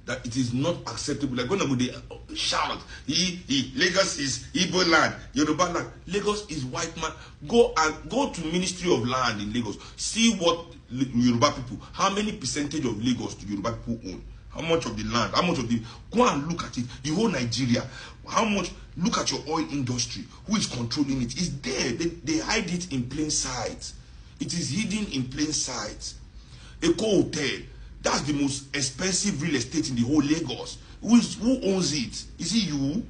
that it is not acceptable. Like when I go they shout, Lagos is Igbo land, Yoruba land. Lagos is white man. Go to Ministry of Land in Lagos. See what Yoruba people, how many percentage of Lagos do Yoruba people own? How much of the land? How much of the, go and look at it. The whole Nigeria. How much, look at your oil industry. Who is controlling it? It's there. They hide it in plain sight. It is hidden in plain sight. Eco Hotel, that's the most expensive real estate in the whole Lagos. Who owns it? Is it you?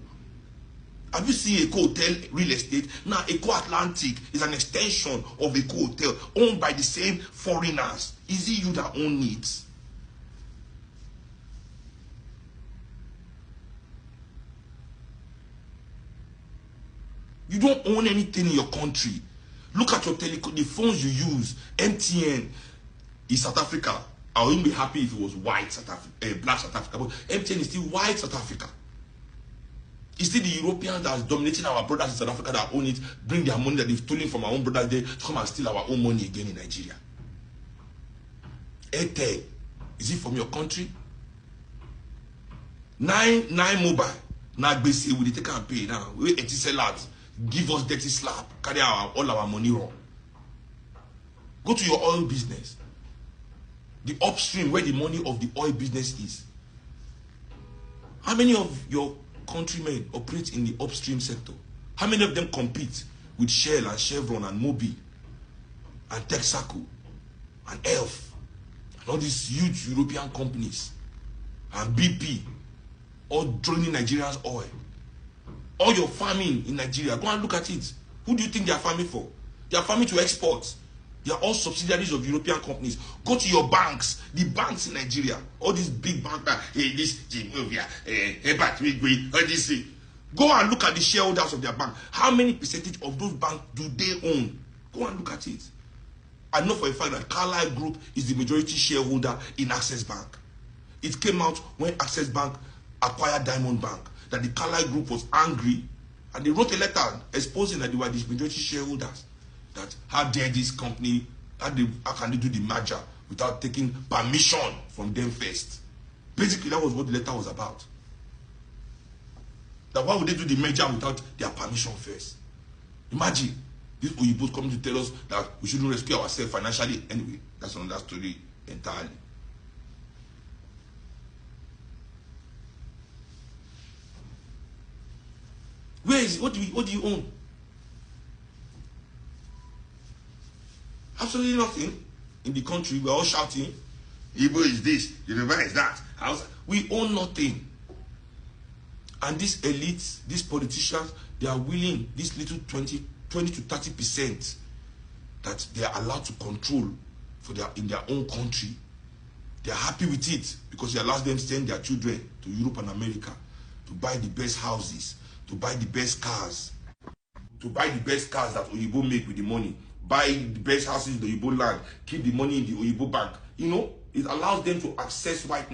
Have you seen Eco Hotel real estate? Now, Eco Atlantic is an extension of Eco Hotel owned by the same foreigners. Is it you that own it? You don't own anything in your country. Look at your the phones you use. MTN is South Africa. I wouldn't be happy if it was white South Africa, black South Africa. But MTN is still white South Africa. It's still the Europeans that are dominating our brothers in South Africa that own it, bring their money that they've stolen from our own brothers there to come and steal our own money again in Nigeria. Airtel, is it from your country? Nine mobile. Now basically we take and pay now. We 80 sellers. Give us dirty slap, carry all our money wrong. Go to your oil business. The upstream where the money of the oil business is. How many of your countrymen operate in the upstream sector? How many of them compete with Shell and Chevron and Mobil and Texaco and Elf and all these huge European companies and BP all draining Nigerians' oil? All your farming in Nigeria, go and look at it. Who do you think they are farming for? They are farming to export. They are all subsidiaries of European companies. Go to your banks, the banks in Nigeria, all these big banks, this Jimovia, all this thing. Go and look at the shareholders of their bank. How many percentage of those banks do they own? Go and look at it. I know for a fact that Carlyle Group is the majority shareholder in Access Bank. It came out when Access Bank acquired Diamond Bank that the Carlyle Group was angry, and they wrote a letter exposing that they were the majority shareholders. That how dare this company, how can they do the merger without taking permission from them first? Basically, that was what the letter was about. That why would they do the merger without their permission first? Imagine these Oyibos coming to tell us that we shouldn't rescue ourselves financially. Anyway, that's another story entirely. Where is it? What do you own? Absolutely nothing. In the country, we're all shouting, Igbo is this, Yoruba is that. We own nothing. And these elites, these politicians, they are willing, this little 20 to 30% that they are allowed to control in their own country. They are happy with it because it allows them to send their children to Europe and America to buy the best houses, to buy the best cars, that Oyibo make with the money, buy the best houses in the Oyibo land, keep the money in the Oyibo bank. You know, it allows them to access white